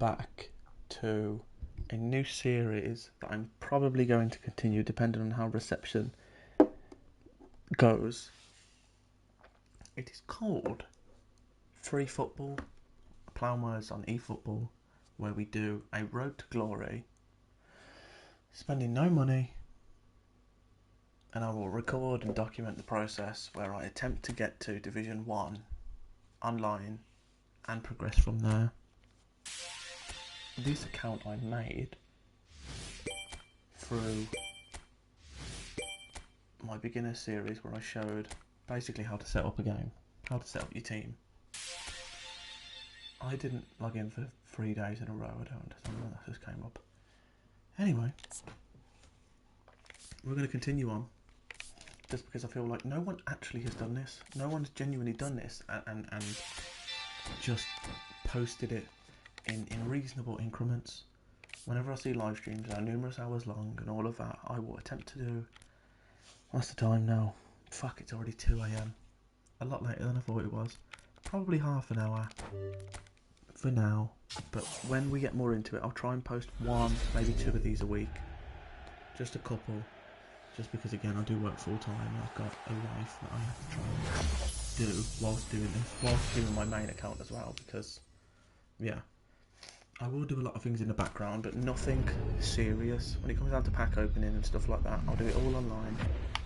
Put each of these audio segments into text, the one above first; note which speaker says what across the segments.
Speaker 1: back to a new series that I'm probably going to continue depending on how reception goes. It is called FREeFootball, Ploughmares on EFootball, where we do a road to glory, spending no money, and I will record and document the process where I attempt to get to Division 1 online and progress from there. This account I made through my beginner series where I showed basically how to set up a game, how to set up your team. I didn't log in for 3 days in a row, I don't understand why that just came up. Anyway, we're going to continue on, just because I feel like no one actually has done this. No one's genuinely done this and just posted it in reasonable increments. Whenever I see live streams that are numerous hours long and all of that, I will attempt to do... What's the time now? Fuck, it's already 2 AM. A lot later than I thought it was. Probably half an hour for now. But when we get more into it, I'll try and post 1, maybe 2 of these a week. Just a couple. Just because, again, I do work full time and I've got a life that I have to try and do whilst doing this. Whilst doing my main account as well, because, yeah. I will do a lot of things in the background, but nothing serious. When it comes down to pack opening and stuff like that, I'll do it all online,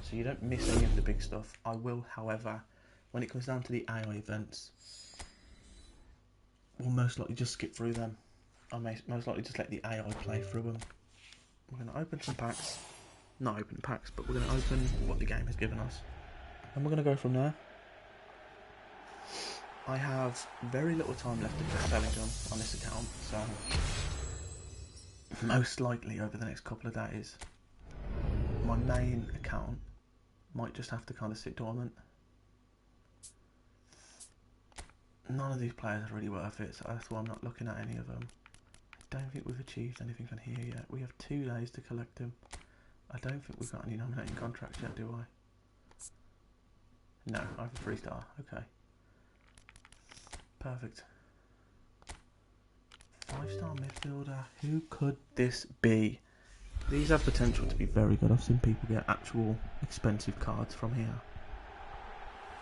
Speaker 1: so you don't miss any of the big stuff. I will, however, when it comes down to the AI events, we'll most likely just skip through them. I'll most likely just let the AI play through them. We're going to open some packs. Not open packs, but we're going to open what the game has given us. And we're going to go from there. I have very little time left to put Bellingham on this account, so most likely over the next couple of days, my main account might just have to kind of sit dormant. None of these players are really worth it, so that's why I'm not looking at any of them. I don't think we've achieved anything on here yet. We have 2 days to collect them. I don't think we've got any nominating contracts yet, do I? No, I have a 3-star, okay. Perfect. 5-star midfielder. Who could this be? These have potential to be very good. I've seen people get actual expensive cards from here.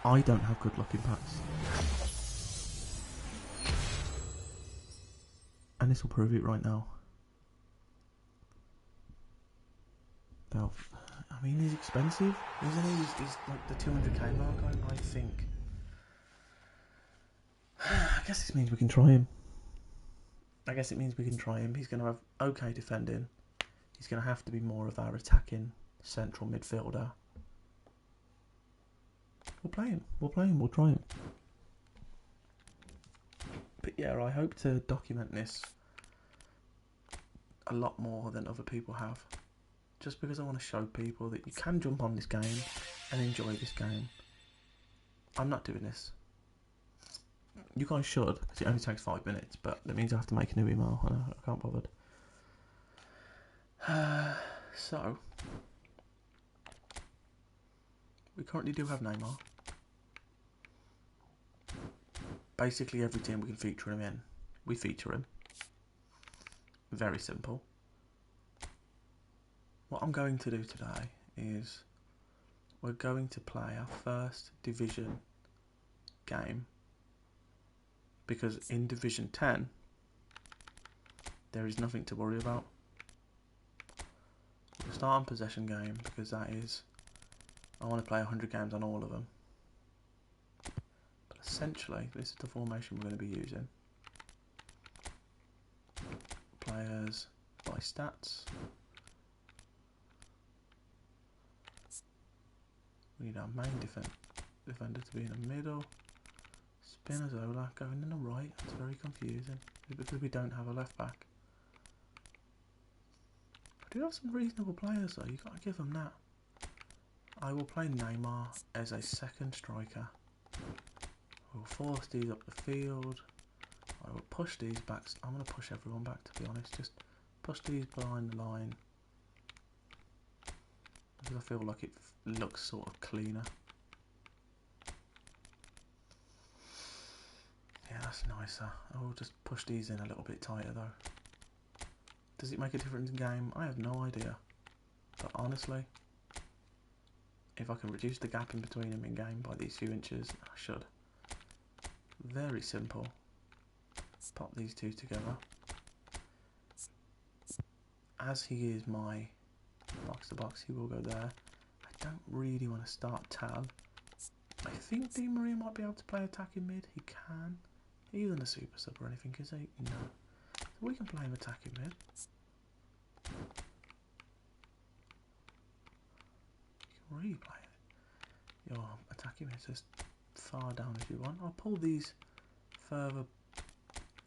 Speaker 1: I don't have good luck in packs. And this will prove it right now. Well, I mean, he's expensive, isn't he? He's like the 200k mark, I think. I guess this means we can try him. He's going to have okay defending. He's going to have to be more of our attacking central midfielder. We'll play him. We'll try him. But yeah, I hope to document this a lot more than other people have. Just because I want to show people that you can jump on this game and enjoy this game. I'm not doing this. You guys should, because it only takes 5 minutes, but that means I have to make a new email, and I can't bother. So, we currently do have Neymar. Basically every team we can feature him in, we feature him. Very simple. What I'm going to do today is we're going to play our first division game, because in Division 10 there is nothing to worry about. We'll start on possession game, because that is, I want to play 100 games on all of them. But essentially this is the formation we're going to be using. Players by stats. We need our main defender to be in the middle. Spinazzola going in the right. It's very confusing because we don't have a left back. We do have some reasonable players though, you've got to give them that. I will play Neymar as a second striker. We'll force these up the field. I will push these back. I'm going to push everyone back, to be honest. Just push these behind the line, because I feel like it looks sort of cleaner. Yeah, That's nicer. I'll just push these in a little bit tighter though. Does it make a difference in game? I have no idea. But honestly, if I can reduce the gap in between them in game by these few inches, I should. Very simple. Pop these two together. As he is my box to box, he will go there. I don't really want to start Tal. I think Di Maria might be able to play attacking mid. He can. He isn't a super sub or anything, is he? No. So we can play him attacking mid. You can replay it. Your attacking mid as far down as you want. I'll pull these further.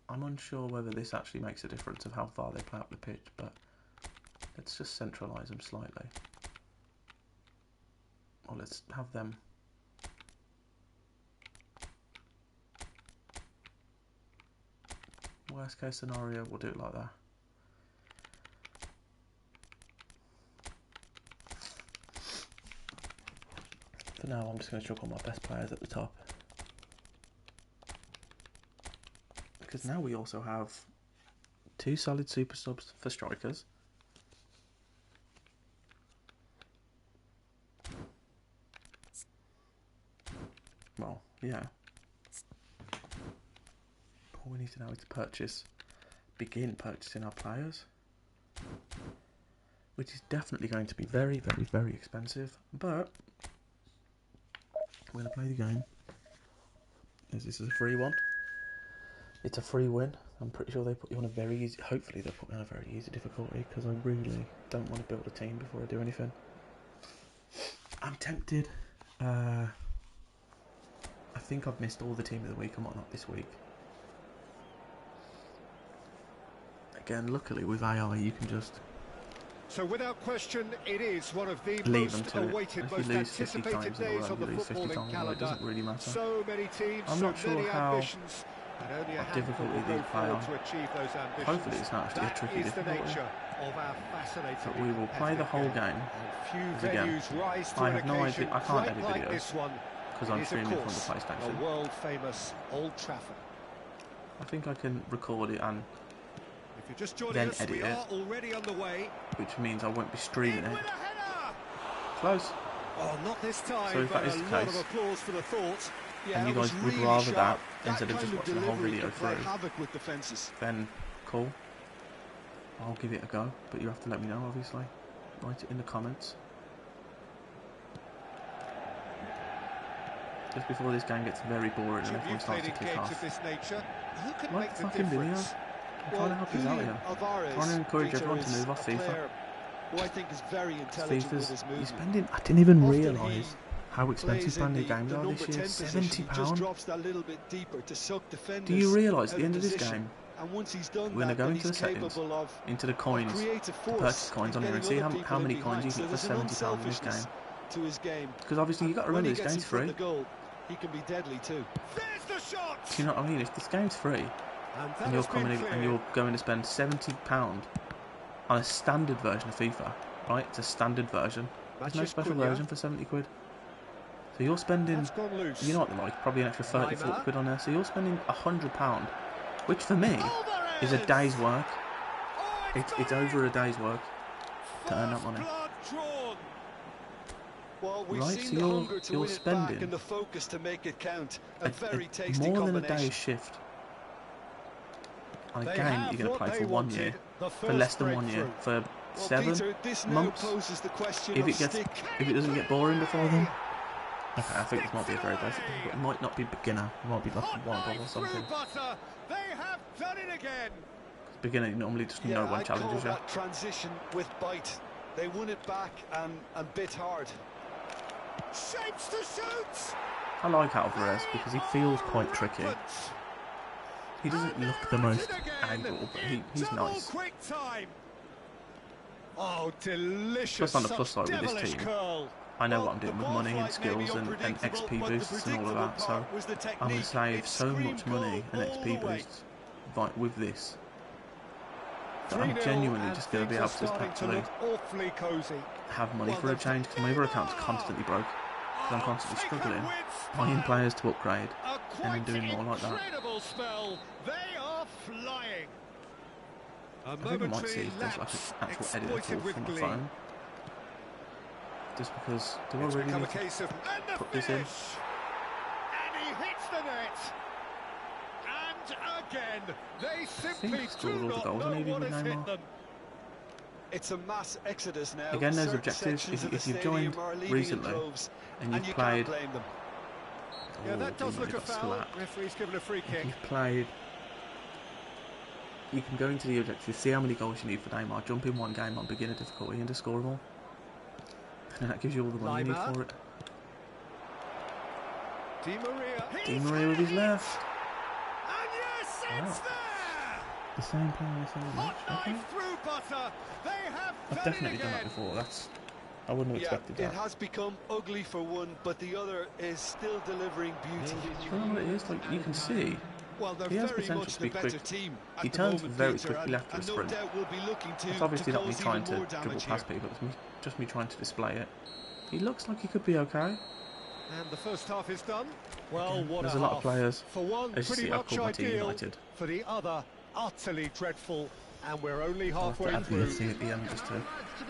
Speaker 1: I'm unsure whether this actually makes a difference of how far they play up the pitch, but let's just centralise them slightly. Or let's have them. Worst case scenario, we'll do it like that. For now, I'm just going to chuck all my best players at the top. Because now we also have 2 solid super subs for strikers. Well, yeah. All we need to know is to begin purchasing our players. Which is definitely going to be very, very, very expensive. But we're going to play the game. As this is a free one. It's a free win. I'm pretty sure they put you on a very easy... Hopefully they'll put me on a very easy difficulty, because I really don't want to build a team before I do anything. I'm tempted. I think I've missed all the team of the week. I might not this week. Again, luckily with AI you can just...
Speaker 2: So without question, it is one of the
Speaker 1: leave
Speaker 2: most
Speaker 1: them to
Speaker 2: awaited,
Speaker 1: it.
Speaker 2: most anticipated days on the footballing calendar.
Speaker 1: It doesn't really matter.
Speaker 2: So many teams,
Speaker 1: I'm not sure how
Speaker 2: difficulty
Speaker 1: they play on.
Speaker 2: to achieve those ambitions.
Speaker 1: Hopefully it's not actually a tricky difficulty. But we will play the whole game. Again, I have no idea. I can't edit videos because I'm streaming from the PlayStation.
Speaker 2: World famous Old Trafford.
Speaker 1: I think I can record it and
Speaker 2: If you're just joining
Speaker 1: then
Speaker 2: us,
Speaker 1: edit
Speaker 2: we
Speaker 1: it,
Speaker 2: are already on the way.
Speaker 1: which means I won't be streaming it. Close.
Speaker 2: Oh, not this time.
Speaker 1: So if that is the
Speaker 2: lot
Speaker 1: case,
Speaker 2: of applause for the thought. Yeah,
Speaker 1: and you guys would
Speaker 2: really
Speaker 1: rather
Speaker 2: sharp.
Speaker 1: that instead of just watching the whole video through,
Speaker 2: Havoc with defenses.
Speaker 1: then cool. I'll give it a go, but you have to let me know, obviously. Write it in the comments. Just before this game gets very boring and everyone starts to kick off. Like the fucking video. I'm trying to help you out here. Trying to encourage everyone to move off FIFA.
Speaker 3: Who I think is very intelligent with his movement.
Speaker 1: You're spending, I didn't even realise how expensive brand new games are this year. £70. Do you realise at the end of this game, we're going to go into the settings, into the coins, to purchase coins on here and see how many coins you can get for £70 in this game. Because obviously you've got to remember this game's free.
Speaker 3: He can be deadly too.
Speaker 2: There's the shot.
Speaker 1: Do you know what I mean? If this game's free and you're coming in and you're going to spend £70 on a standard version of FIFA, right? It's a standard version. There's no special version for 70 quid. So you're spending, you know what they're like, probably an extra 30, 40 quid on there. So you're spending £100, which for me is a day's work. It's over a day's work to earn that money. Right, so you're spending more than a day's shift on a game that you're going to play for 1 year, for less than 1 year, for 7 months. If it doesn't get boring before then, okay, I think this might be a very basic, but it might not be beginner. It might be like one or something.
Speaker 2: They have done it again.
Speaker 1: Beginner normally just know one challenges you.
Speaker 3: Transition with bite. They won it back and bit hard.
Speaker 2: Shapes to shoot.
Speaker 1: I like Alvarez because he feels quite tricky. He doesn't look the most able, but he's nice.
Speaker 2: Oh, delicious.
Speaker 1: Plus on the plus side with this team, I know what I'm doing with money and skills and XP boosts and all of that, so I'm going to save so much money and XP boosts with this that I'm genuinely just going to be able to actually have money for a change, because my other account's constantly broke. because I'm constantly struggling, buying players to upgrade, and then doing more like that.
Speaker 2: Incredible spell. They are flying.
Speaker 1: I think I might see if there's like an actual editor tool for my phone. Just because, do I really need to put this in?
Speaker 2: And he hits the net. And again, they simply do not know what has hit them.
Speaker 3: It's a mass exodus now.
Speaker 1: Again, there's objectives. If you've joined recently and you've played,
Speaker 2: yeah, that does look a foul. Referee's given a free kick.
Speaker 1: If you've played, you can go into the objectives, see how many goals you need for Neymar, jump in one game on beginner difficulty and just score them all. And that gives you all the money you need for it. Di Maria with his left.
Speaker 2: And yes, it's there!
Speaker 1: The same player as the match, okay.
Speaker 2: Through butter. They have
Speaker 1: I've definitely done that before. I wouldn't have expected that.
Speaker 3: It has become ugly for one, but the other is still delivering beauty.
Speaker 1: I don't know what it is. Like, you can see, he has potential to be quick. He turns very quickly after a sprint. It's obviously not me trying to dribble past people. It's just me trying to display it. He looks like he could be okay.
Speaker 2: And the first half is done. Well, what
Speaker 1: there's a lot of players.
Speaker 2: For one,
Speaker 1: as you see, I've called my team United.
Speaker 2: For the other, utterly dreadful. And we're only halfway through.
Speaker 1: At the end just to...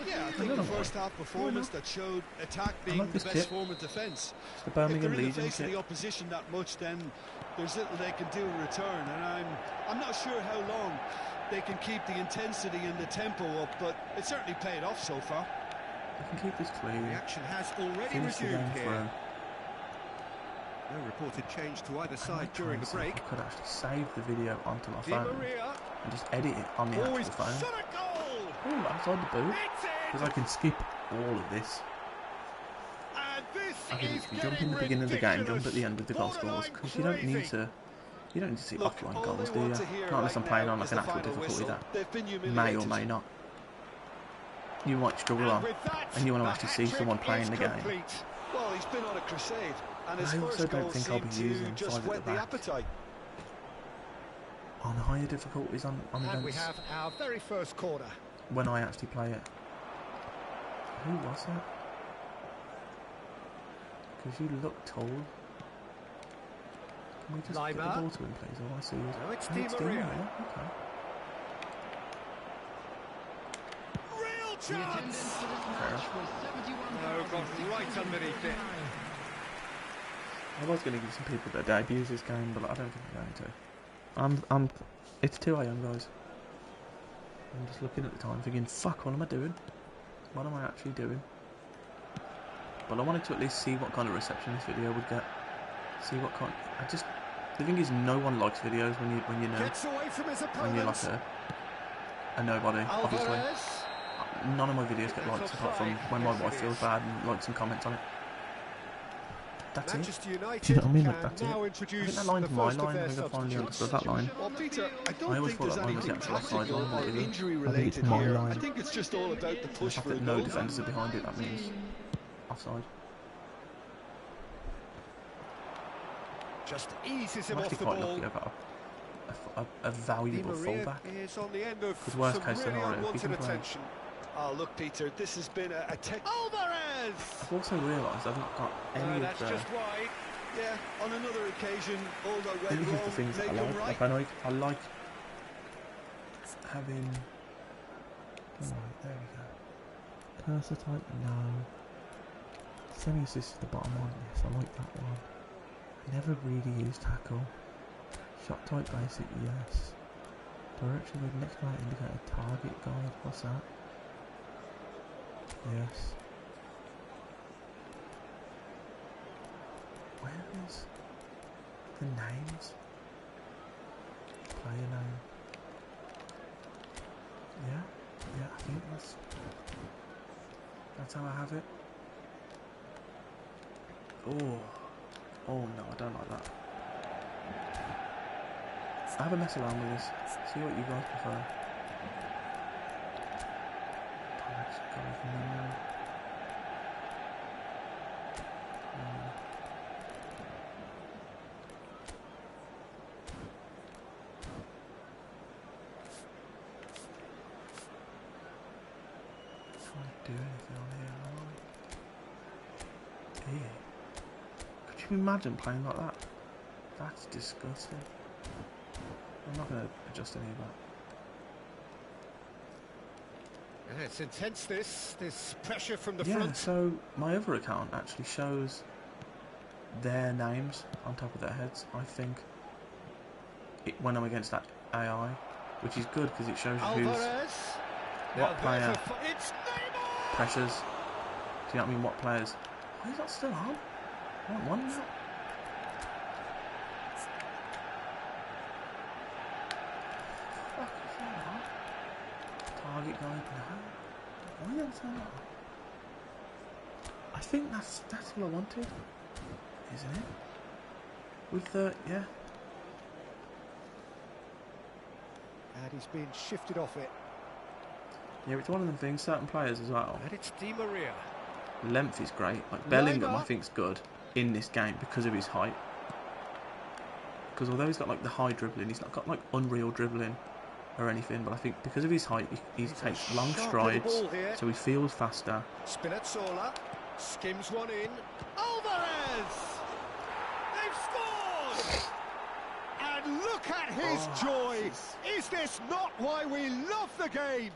Speaker 4: Yeah, I think the first half performance that showed attack being the best form of defence.
Speaker 1: It's the Birmingham
Speaker 4: Legion. If they're in the face
Speaker 1: kit.
Speaker 4: of the opposition that much, then there's little they can do in return. And I'm not sure how long they can keep the intensity and the tempo up, but it certainly paid off so far.
Speaker 1: I can keep this clean.
Speaker 2: The action has already resumed here. No reported change to either side during the break.
Speaker 1: I could actually save the video onto my phone and just edit it on the actual phone. Oh, outside the boot. Because I can skip all of this. I can jump in the beginning of the game, jump at the end with the goal scores. Because you don't need to see offline goals, do you? Not unless I'm playing on like an actual difficulty that may or may not. You might struggle on, and you want to actually see someone playing the game.
Speaker 3: Well, he's been on a crusade. And
Speaker 1: I also don't think I'll be using 5 at the back on higher difficulties on events.
Speaker 2: And we have our very first corner.
Speaker 1: When I actually play it. Who was that? Because you look tall. Can we just get the ball to him, please? All I see is...
Speaker 2: No, it's Di Maria.
Speaker 1: Okay.
Speaker 2: Real chance! No, got right underneath it.
Speaker 1: I was going to give some people their debuts this game, but I don't think I'm going to. It's 2 AM, guys. I'm just looking at the time thinking, fuck, what am I doing? What am I actually doing? But I wanted to at least see what kind of reception this video would get. See what kind... The thing is, no one likes videos when you know... When you're like a nobody, obviously. None of my videos get likes apart from when my wife feels bad and likes some comments on it. That's
Speaker 2: Manchester
Speaker 1: it.
Speaker 2: United
Speaker 1: Do you know what I mean? Like, that's it.
Speaker 2: now
Speaker 1: I think that line's my line. I think I finally understood that line.
Speaker 3: Well, Peter,
Speaker 1: I always thought that line was the actual offside line. But
Speaker 3: injury
Speaker 1: I think it's
Speaker 3: related
Speaker 1: my
Speaker 3: here.
Speaker 1: line.
Speaker 3: I think it's just all about the push
Speaker 1: The
Speaker 3: for
Speaker 1: fact
Speaker 3: a
Speaker 1: that no
Speaker 3: goal.
Speaker 1: defenders are behind it, that means offside.
Speaker 2: Just eases him
Speaker 1: I'm
Speaker 2: off
Speaker 1: actually
Speaker 2: the
Speaker 1: quite
Speaker 2: ball.
Speaker 1: lucky. I've got a valuable fullback.
Speaker 2: Is on the end of
Speaker 1: Because worst case
Speaker 2: some really
Speaker 1: scenario, if he
Speaker 2: unwanted
Speaker 1: can play.
Speaker 2: attention.
Speaker 3: Oh, look, Peter, this has been a tech...
Speaker 2: Alvarez!
Speaker 1: I've also realised I've not got any of
Speaker 2: That's
Speaker 1: the...
Speaker 2: just wide.
Speaker 3: Yeah, on another occasion, all that went
Speaker 1: Any of the
Speaker 3: wrong,
Speaker 1: things that
Speaker 3: make
Speaker 1: I
Speaker 3: them
Speaker 1: like.
Speaker 3: right.
Speaker 1: Like I like having... Alright, there we go. Cursor type, no. Semi-assist is the bottom one, yes, I like that one. I never really use tackle. Shot type basic, yes. Direction with next light indicator target guide, what's that? Yes. Where is the names? Player name. Yeah, I think that's how I have it. Oh no, I don't like that. I have a mess around with this. See what you guys prefer. Let's go from there. Can't do anything on here, am I? Here. Can you imagine playing like that? That's disgusting. I'm not going to adjust any of that.
Speaker 2: Yeah, it's intense, this pressure from the
Speaker 1: Yeah,
Speaker 2: front.
Speaker 1: so my other account actually shows their names on top of their heads, I think, when I'm against that AI, which is good because it shows you what player pressures. Do you know what I mean? What players? Why is that still on? 1-1 now. Fuck is that on? Target guide now. Why is that on? I think that's what I wanted, isn't it? With the yeah.
Speaker 2: And he's been shifted off it.
Speaker 1: Yeah, it's one of them things. Certain players as well.
Speaker 2: And it's Di Maria.
Speaker 1: Length is great. Like Bellingham, I think is good in this game because of his height. Because although he's got like the high dribbling, he's not got like unreal dribbling or anything. But I think because of his height, he takes long strides, so he feels faster.
Speaker 2: Spinazzola skims one in. Alvarez! They've scored! And look at his joy! Is this not why we love the game?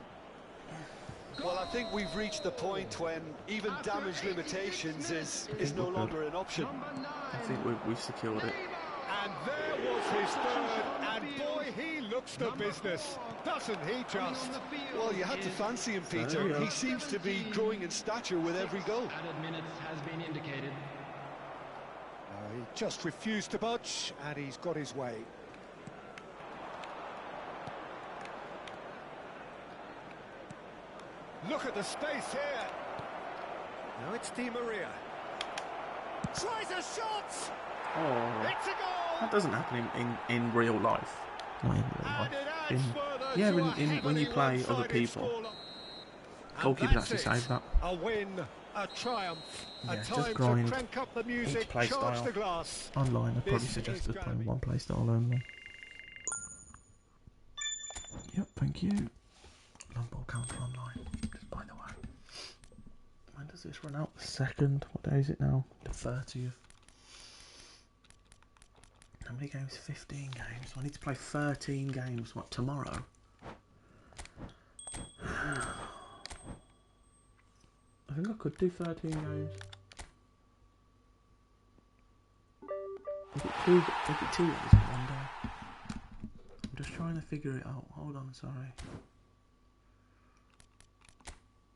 Speaker 3: Well, I think we've reached the point when even damage limitations is no longer an option.
Speaker 1: I think we've secured it.
Speaker 2: And there was his third, and boy, he looks the business, doesn't he just?
Speaker 3: Well, you had to fancy him, Peter. He seems to be growing in stature with every goal.
Speaker 5: Added minutes has been indicated.
Speaker 2: He just refused to budge, and he's got his way. Look at the space here. Now it's Di Maria. Tries a shot!
Speaker 1: Oh,
Speaker 2: It's a goal!
Speaker 1: that doesn't happen in real life. Not in real life. When you play other people, goalkeepers actually save that.
Speaker 2: A win, a triumph,
Speaker 1: Yeah,
Speaker 2: a
Speaker 1: just
Speaker 2: time to
Speaker 1: grind
Speaker 2: crank up the music,
Speaker 1: each play
Speaker 2: charge
Speaker 1: style.
Speaker 2: the glass.
Speaker 1: Online, I'd probably
Speaker 2: This
Speaker 1: suggest
Speaker 2: is
Speaker 1: us
Speaker 2: gonna
Speaker 1: playing
Speaker 2: be-
Speaker 1: one play style only. Yep, thank you. Long ball counter online. Just by the way. When does this run out? The 2nd? What day is it now? The 30th. How many games? 15 games. I need to play 13 games. What, tomorrow? I think I could do 13 games. Is it two days or one day? I'm just trying to figure it out. Hold on, sorry.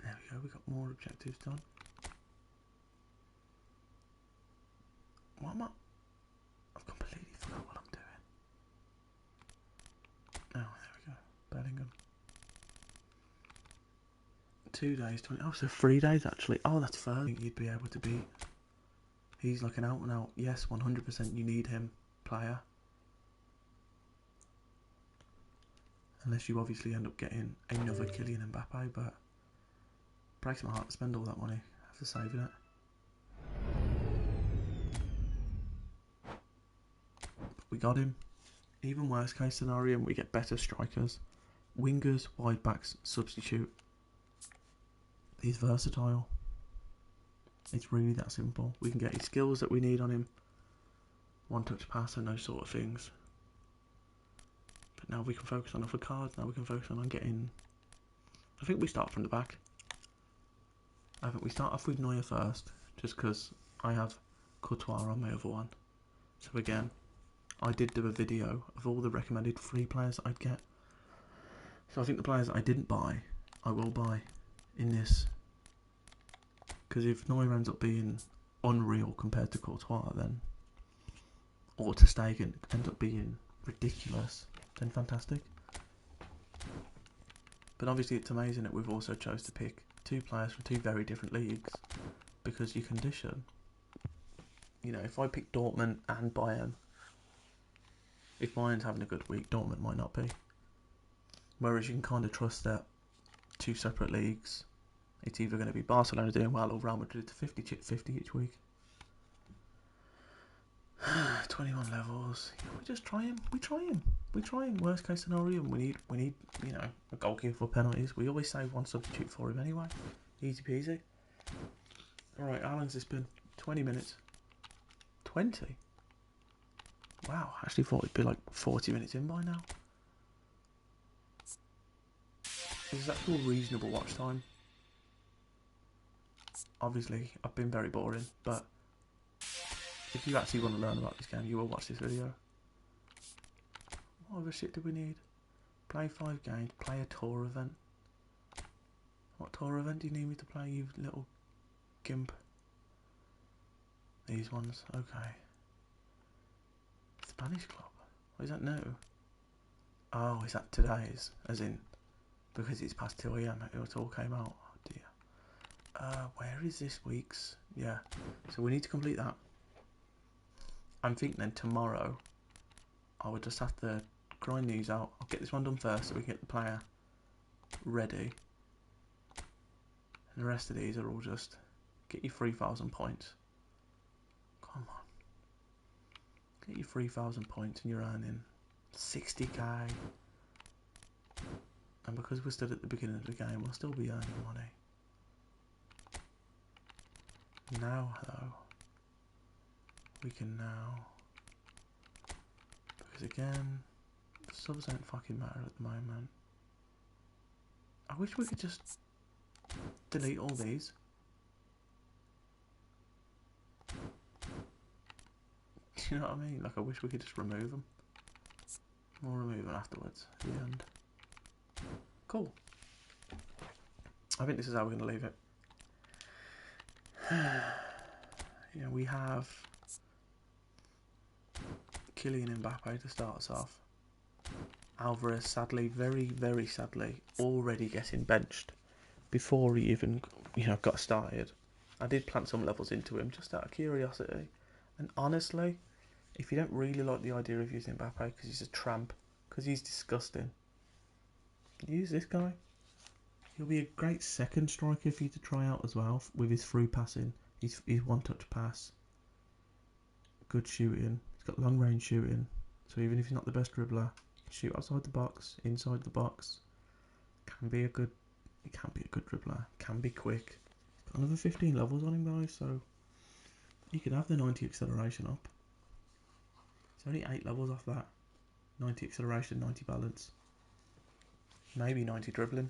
Speaker 1: There we go, we got more objectives done. What am I? I've completely forgot what I'm doing. Oh, there we go. Bellingham. 2 days, 20. Oh, so 3 days actually. Oh, that's fair. I think you'd be able to beat. He's like an out and out, yes, 100% you need him player. Unless you obviously end up getting another Kylian Mbappe, but breaks my heart to spend all that money after saving it. But we got him. Even worst case scenario, we get better strikers. Wingers, wide backs, substitute. He's versatile. It's really that simple. We can get his skills that we need on him. One touch pass and those sort of things. But now we can focus on other cards. Now we can focus on getting... I think we start from the back. I think we start off with Neuer first. Just because I have Courtois on my other one. So again, I did do a video of all the recommended free players I'd get. So I think the players that I didn't buy, I will buy in this. Because if Neuer ends up being unreal compared to Courtois, then, or Ter Stegen ends up being ridiculous, then fantastic. But obviously it's amazing that we've also chose to pick 2 players from 2 very different leagues, because you condition. You know, if I pick Dortmund and Bayern, if Bayern's having a good week, Dortmund might not be. Whereas you can kind of trust that 2 separate leagues, it's either going to be Barcelona doing well or Real Madrid to 50 each week. 21 levels. We just try him. We try him. Worst case scenario, we need you know, a goalkeeper for penalties. We always save one substitute for him anyway. Easy peasy. All right, how long's this been? 20 minutes. 20? Wow, I actually thought it'd be like 40 minutes in by now. Is that still reasonable watch time? Obviously, I've been very boring, but if you actually want to learn about this game, you will watch this video. What other shit do we need? Play 5 games, play a tour event. What tour event do you need me to play, you little gimp? These ones, okay. Spanish club. What is that new? Oh, is that today's? As in, because it's past 2 AM, it all came out. Oh dear. Where is this week's? Yeah, so we need to complete that. I'm thinking then tomorrow, I would just have to grind these out. I'll get this one done first so we can get the player ready. And the rest of these are all just get your 3,000 points. Come on. Get your 3,000 points and you're earning 60k. And because we're still at the beginning of the game, we'll still be earning money. Now, though, we can now, because again, the subs don't fucking matter at the moment. I wish we could just delete all these. Do you know what I mean? Like, I wish we could just remove them. We'll remove them afterwards, at the end. Cool. I think this is how we're going to leave it. Yeah, we have Kylian Mbappe to start us off. Alvarez, sadly, very, very sadly, already getting benched before he even, got started. I did plant some levels into him just out of curiosity. And honestly, if you don't really like the idea of using Mbappe because he's a tramp, because he's disgusting, use this guy. He'll be a great second striker for you to try out as well with his through passing, his one-touch pass, good shooting. He's got long-range shooting, so even if he's not the best dribbler, he can shoot outside the box, inside the box. He can be a good dribbler. Can be quick. Got another 15 levels on him, guys, so you could have the 90 acceleration up. It's only 8 levels off that. 90 acceleration, 90 balance, maybe 90 dribbling.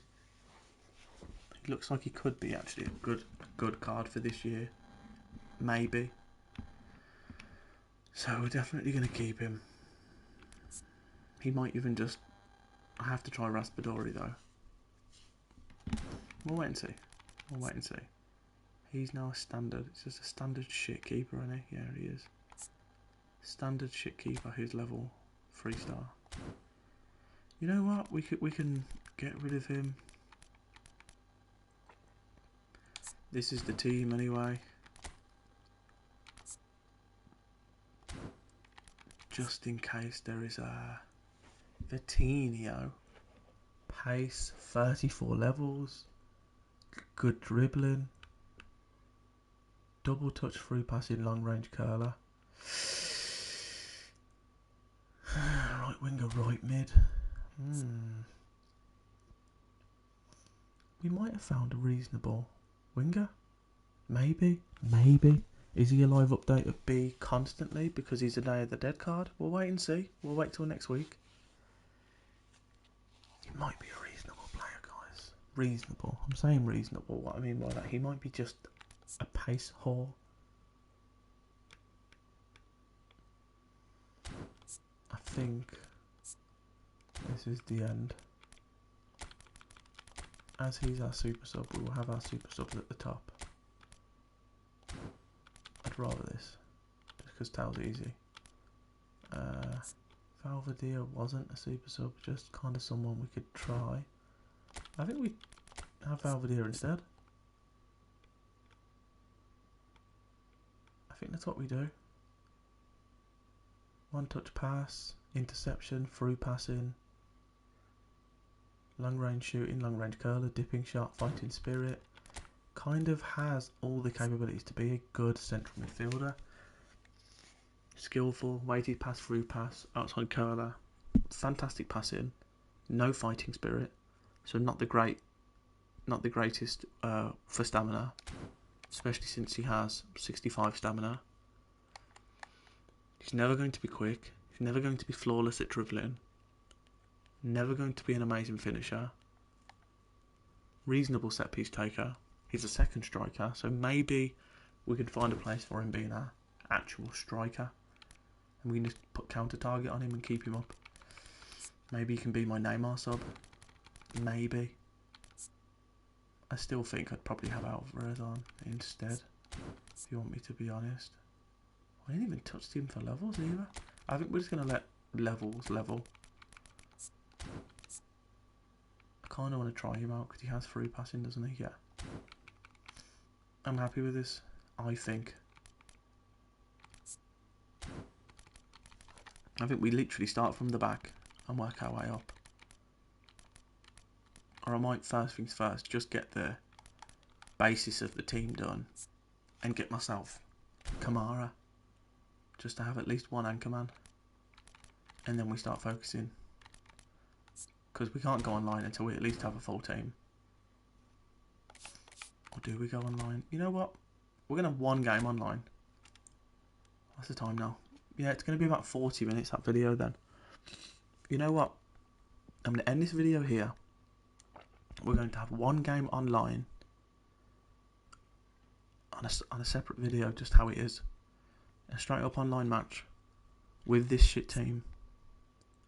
Speaker 1: He looks like he could be actually a good card for this year. Maybe. So we're definitely going to keep him. He might even just... I have to try Raspadori though. We'll wait and see. We'll wait and see. He's now a standard. It's just a standard shit keeper, isn't he? Yeah, he is. Standard shit keeper who's level 3-star. You know what? We can get rid of him. This is the team anyway. Just in case there is a Vitinho. Pace, 34 levels. Good dribbling. Double touch through passing, long range curler. Right winger, right mid. We might have found a reasonable winger. Maybe. Is he a live update of B constantly because he's a Day of the Dead card? We'll wait and see. We'll wait till next week. He might be a reasonable player, guys. Reasonable. I'm saying reasonable. What I mean by that, he might be just a pace whore. I think this is the end. As he's our super sub, we will have our super subs at the top. I'd rather this, just because Tao's easy. Valverde wasn't a super sub, just kind of someone we could try. I think we have Valverde instead. I think that's what we do. One touch pass, interception, through passing, long range shooting, long range curler, dipping shot, fighting spirit. Kind of has all the capabilities to be a good central midfielder. Skillful, weighted pass, through pass, outside curler, fantastic passing, no fighting spirit, so not the greatest for stamina, especially since he has 65 stamina. He's never going to be quick. He's never going to be flawless at dribbling. Never going to be an amazing finisher. Reasonable set piece taker. He's a second striker, so maybe we could find a place for him being an actual striker. And we can just put counter target on him and keep him up. Maybe he can be my Neymar sub. Maybe. I still think I'd probably have Alvarez on instead, if you want me to be honest. I didn't even touch him for levels either. I think we're just going to let levels level. I kind of want to try him out because he has free passing, doesn't he? Yeah. I'm happy with this, I think. I think we literally start from the back and work our way up. Or I might, first things first, just get the basis of the team done and get myself Kamara, just to have at least one anchor man, and then we start focusing, because we can't go online until we at least have a full team. Or do we go online? You know what? We're going to have one game online. What's the time now? Yeah, it's going to be about 40 minutes, that video then. You know what? I'm going to end this video here. We're going to have one game online on a separate video, just how it is. A straight up online match with this shit team.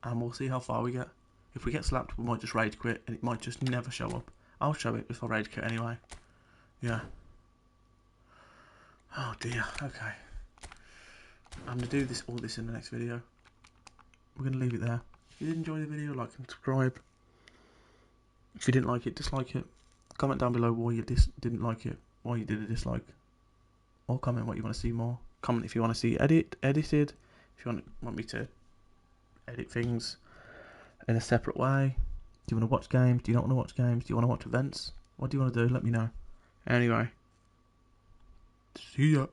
Speaker 1: And we'll see how far we get. If we get slapped, we might just rage quit and it might just never show up. I'll show it if I rage quit anyway. Yeah. Oh dear, okay. I'm going to do all this in the next video. We're going to leave it there. If you did enjoy the video, like and subscribe. If you didn't like it, dislike it. Comment down below why you didn't like it, why you did a dislike. Or comment what you want to see more. Comment if you want to see edited. If you want me to edit things in a separate way. Do you want to watch games? Do you not want to watch games? Do you want to watch events? What do you want to do? Let me know. Anyway. See ya.